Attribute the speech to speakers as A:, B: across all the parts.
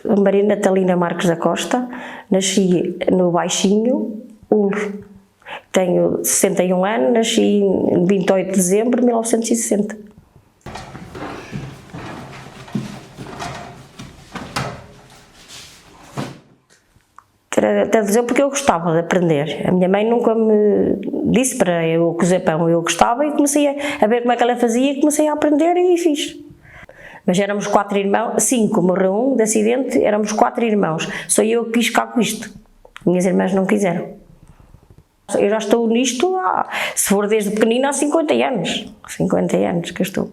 A: Maria Natalina Marques da Costa, nasci no Baixinho, Ulo. Tenho 61 anos, nasci em 28 de dezembro de 1960. Até dizer porque eu gostava de aprender. A minha mãe nunca me disse para eu cozer pão, eu gostava e comecei a ver como é que ela fazia e comecei a aprender e fiz. Mas éramos 4 irmãos, 5, morreu um de acidente, éramos 4 irmãos. Só eu que quis ficar com isto. Minhas irmãs não quiseram. Eu já estou nisto, se for desde pequenina, há 50 anos. 50 anos que eu estou.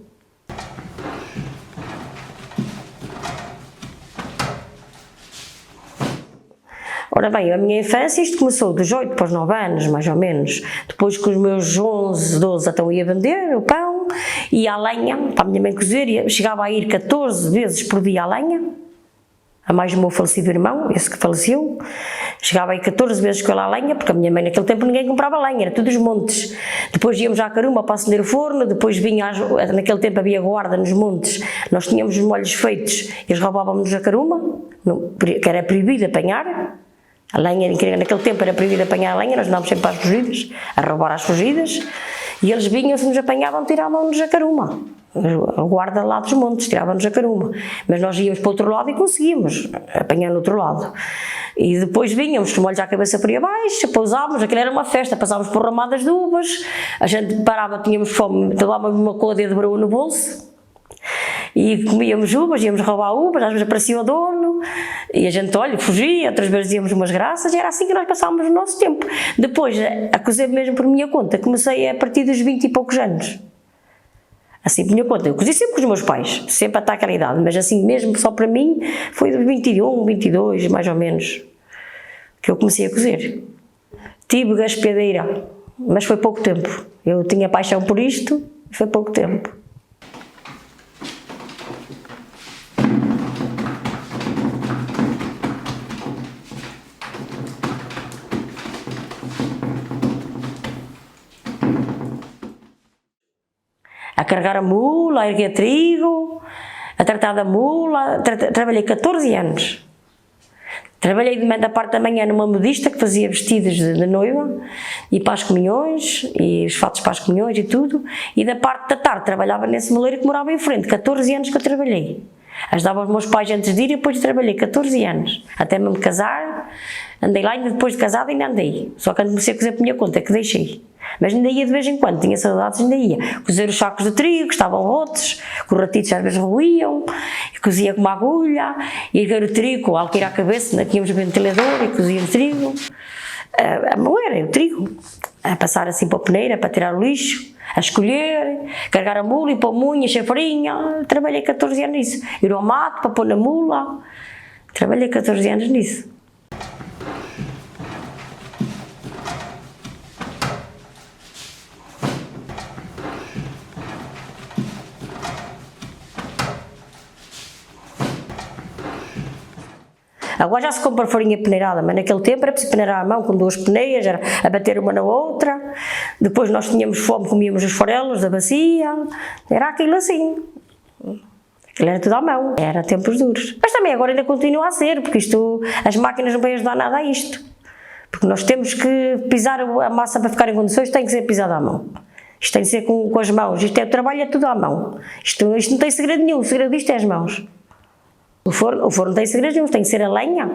A: Ora bem, a minha infância, isto começou dos 8 para os 9 anos, mais ou menos. Depois com os meus 11, 12, então ia vender o pão, ia à lenha, para a minha mãe cozer, chegava a ir 14 vezes por dia à lenha, a mais o meu falecido irmão, esse que faleceu, chegava a ir 14 vezes com ele à lenha, porque a minha mãe naquele tempo ninguém comprava lenha, era tudo os montes. Depois íamos à caruma para acender o forno, depois vinha, naquele tempo havia guarda nos montes, nós tínhamos os molhos feitos, eles roubávamos a caruma, que era proibido apanhar. A lenha, naquele tempo era proibido apanhar a lenha, nós andávamos sempre para as fugidas, a roubar às fugidas, e eles vinham, se nos apanhavam, tiravam-nos a caruma. A guarda lá dos montes, tiravam-nos a caruma. Mas nós íamos para o outro lado e conseguíamos apanhar no outro lado. E depois vínhamos com molhos à cabeça por aí abaixo, pousávamos, aquilo era uma festa, passávamos por ramadas de uvas, a gente parava, tínhamos fome, tomávamos uma côdea de broa no bolso, e comíamos uvas, íamos roubar uvas, às vezes aparecia o dono, e a gente, olha, fugia, outras vezes dizíamos umas graças, e era assim que nós passávamos o nosso tempo. Depois, a cozer mesmo por minha conta, comecei a partir dos 20 e poucos anos. Assim, por minha conta, eu cozi sempre com os meus pais, sempre até aquela idade, mas assim mesmo, só para mim, foi dos 21, 22, mais ou menos, que eu comecei a cozer. Tive gaspeadeira, mas foi pouco tempo. Eu tinha paixão por isto, e foi pouco tempo. A carregar a mula, a erguer trigo, a tratar da mula, trabalhei 14 anos. Trabalhei da parte da manhã numa modista que fazia vestidos de noiva e para as comunhões, e os fatos para as comunhões e tudo, e da parte da tarde trabalhava nesse moleiro que morava em frente, 14 anos que eu trabalhei. Ajudava os meus pais antes de ir e depois trabalhei 14 anos, até me casar, andei lá e depois de casada ainda andei, só que comecei a cozer por minha conta, que deixei. Mas ainda ia de vez em quando, tinha saudades, ainda ia. Cozer os sacos de trigo, que estavam rotos, que os ratitos às vezes roíam, e cozia com uma agulha, e erguer o trigo, com alqueire à cabeça, ainda tínhamos um ventilador e cozia o trigo. A moer o trigo, a passar assim para a peneira, para tirar o lixo, a escolher, carregar a mula e pôr munha, encher farinha. Trabalhei 14 anos nisso. Ir ao mato para pôr na mula, trabalhei 14 anos nisso. Agora já se compra farinha peneirada, mas naquele tempo era preciso peneirar à mão com 2 peneiras, era a bater uma na outra. Depois nós tínhamos fome, comíamos os farelos da bacia, era aquilo assim. Aquilo era tudo à mão, era tempos duros. Mas também agora ainda continua a ser, porque isto, as máquinas não vão ajudar nada a isto. Porque nós temos que pisar a massa para ficar em condições, tem que ser pisada à mão. Isto tem que ser com as mãos, isto é o trabalho, é tudo à mão. Isto não tem segredo nenhum, o segredo disto é as mãos. O forno não tem segredos nenhum, tem que ser a lenha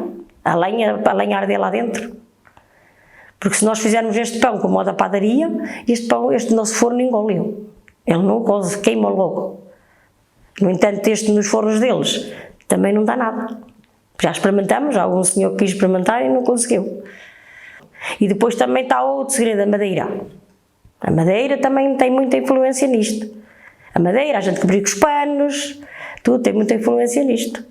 A: para a lenha arder lá dentro. Porque se nós fizermos este pão como o da padaria, este nosso forno engoliu. Ele não coze, queima logo. No entanto, este nos fornos deles também não dá nada. Já experimentamos, já algum senhor quis experimentar e não conseguiu. E depois também está outro segredo, a madeira. A madeira também tem muita influência nisto. A madeira, a gente que briga os panos, tudo tem muita influência nisto.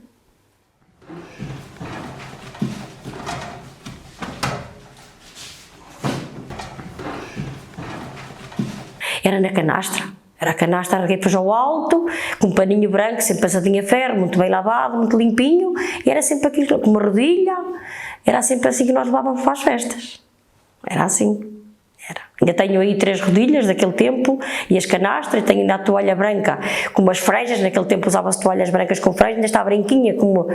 A: Era na canastra. Era a canastra, erguei depois ao alto, com um paninho branco, sempre passadinho a ferro, muito bem lavado, muito limpinho, e era sempre aquilo, com uma rodilha, era sempre assim que nós levávamos para as festas. Era assim. Era. Ainda tenho aí 3 rodilhas daquele tempo e as canastras, tenho ainda a toalha branca com umas franjas, naquele tempo usava-se toalhas brancas com franjas, ainda está branquinha, como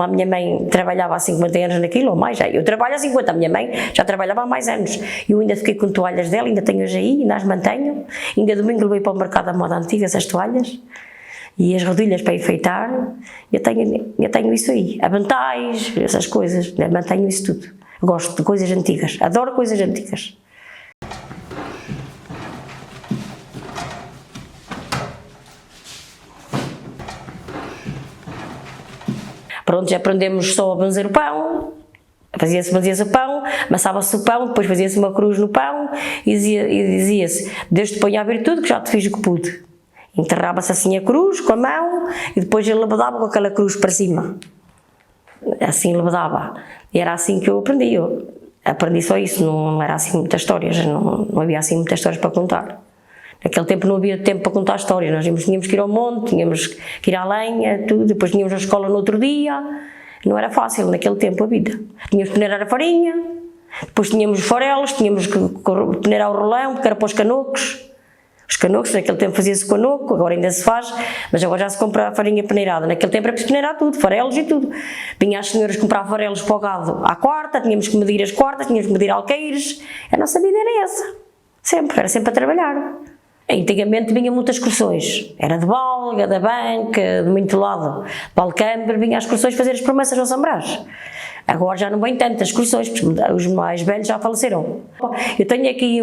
A: a minha mãe trabalhava há 50 anos naquilo ou mais. Eu trabalho há 50, a minha mãe já trabalhava há mais anos. Eu ainda fiquei com toalhas dela, ainda tenho hoje aí, ainda as mantenho. Ainda domingo levei para o mercado da moda antiga essas toalhas. E as rodilhas para enfeitar, eu tenho isso aí, aventais, essas coisas, mantenho isso tudo. Gosto de coisas antigas, adoro coisas antigas. Pronto, já aprendemos só a benzer o pão, fazia-se o pão, amassava-se o pão, depois fazia-se uma cruz no pão e dizia-se, Deus te ponha a virtude que já te fiz o que pude. Enterrava-se assim a cruz com a mão e depois ele lebedava com aquela cruz para cima. Assim lebedava. E era assim que eu aprendi. Eu aprendi só isso, não era assim muitas histórias, não havia assim muitas histórias para contar. Naquele tempo não havia tempo para contar histórias, nós tínhamos que ir ao monte, tínhamos que ir à lenha, tudo, depois tínhamos a escola no outro dia. Não era fácil naquele tempo a vida. Tínhamos que peneirar a farinha, depois tínhamos os farelos, tínhamos que peneirar o rolão, porque era para os canocos. Os canocos, naquele tempo fazia-se canoco, agora ainda se faz, mas agora já se compra a farinha peneirada. Naquele tempo era preciso peneirar tudo, farelos e tudo. Vinha as senhoras comprar farelos para o gado à quarta, tínhamos que medir as quartas, tínhamos que medir alqueires. A nossa vida era essa, era sempre a trabalhar. Antigamente vinha muitas excursões, era de Balga, da Banca, de muito lado, de Valcambre, vinha as excursões fazer as promessas ao São Brás. Agora já não vem tantas excursões, porque os mais velhos já faleceram. Eu tenho aqui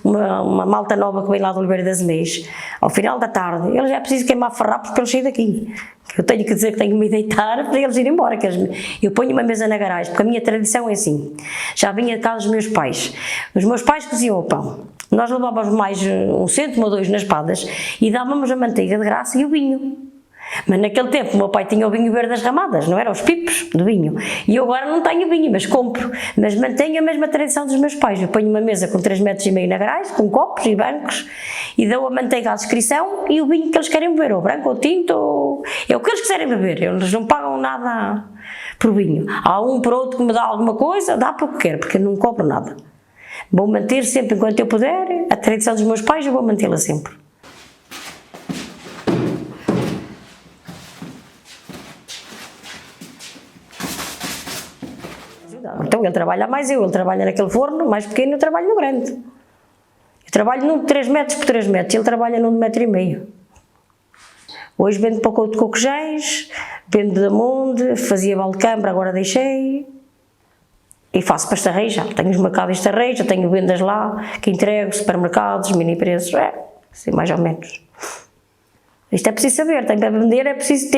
A: uma malta nova que vem lá do Oliveira das Meias, ao final da tarde, eles já é preciso queimar farrapos para eles saírem daqui. Eu tenho que dizer que tenho que me deitar para eles irem embora. Eu ponho uma mesa na garagem, porque a minha tradição é assim. Já vinha de casa dos meus pais. Os meus pais coziam o pão. Nós levávamos mais 1 cêntimo ou 2 nas espadas e dávamos a manteiga de graça e o vinho. Mas naquele tempo o meu pai tinha o vinho verde das ramadas, não era os pipos do vinho. E eu agora não tenho vinho, mas compro. Mas mantenho a mesma tradição dos meus pais. Eu ponho uma mesa com 3,5 metros na garagem, com copos e bancos, e dou a manteiga à descrição e o vinho que eles querem beber, ou branco ou tinto, ou... é o que eles quiserem beber. Eles não pagam nada por vinho. Há um por outro que me dá alguma coisa, dá porque quer, porque eu não cobro nada. Vou manter sempre, enquanto eu puder, a tradição dos meus pais, eu vou mantê-la sempre. Então ele trabalha mais ele trabalha naquele forno mais pequeno, eu trabalho no grande. Eu trabalho num de 3 metros por 3 metros, ele trabalha num de 1,5 metro. Hoje vendo pacote de cocojéis, vendo da Monde, fazia Valcambre, agora deixei. E faço para Estarreja, tenho os mercados em Estarreja, tenho vendas lá, que entrego, supermercados, mini preços, assim mais ou menos. Isto é preciso saber, tem para vender é preciso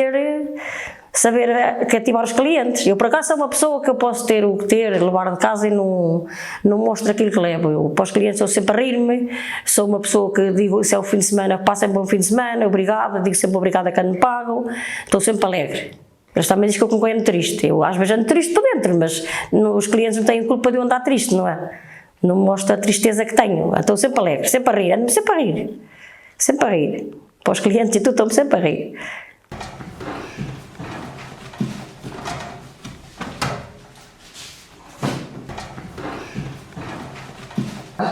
A: saber cativar os clientes. Eu por acaso sou uma pessoa que eu posso ter o que ter, levar de casa e não mostro aquilo que levo. Eu para os clientes sou sempre a rir-me, sou uma pessoa que digo, se é o fim de semana, passem bom fim de semana, obrigada, digo sempre obrigada quando me pagam, estou sempre alegre. Eles também dizem que eu ando triste. Eu às vezes ando triste por dentro, mas os clientes não têm culpa de eu andar triste, não é? Não mostro a tristeza que tenho. Estou sempre alegre, sempre a rir, ando-me sempre a rir. Sempre a rir. Para os clientes e tudo, estou-me sempre a rir.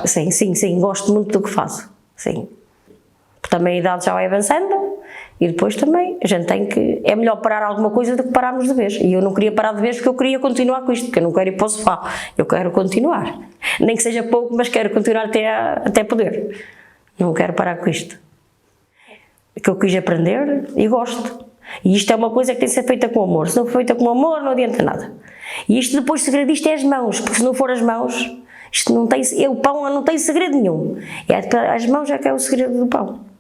A: Sim, gosto muito do que faço. Sim. Porque também a idade já vai avançando. E depois também a gente tem que... É melhor parar alguma coisa do que pararmos de vez. E eu não queria parar de vez porque eu queria continuar com isto, porque eu não quero ir para o sofá. Eu quero continuar. Nem que seja pouco, mas quero continuar até poder. Não quero parar com isto. Que eu quis aprender e gosto. E isto é uma coisa que tem que ser feita com amor. Se não for feita com amor, não adianta nada. E isto depois, o segredo disto é as mãos, porque se não for as mãos, isto não tem... O pão não tem segredo nenhum. As mãos é que é o segredo do pão.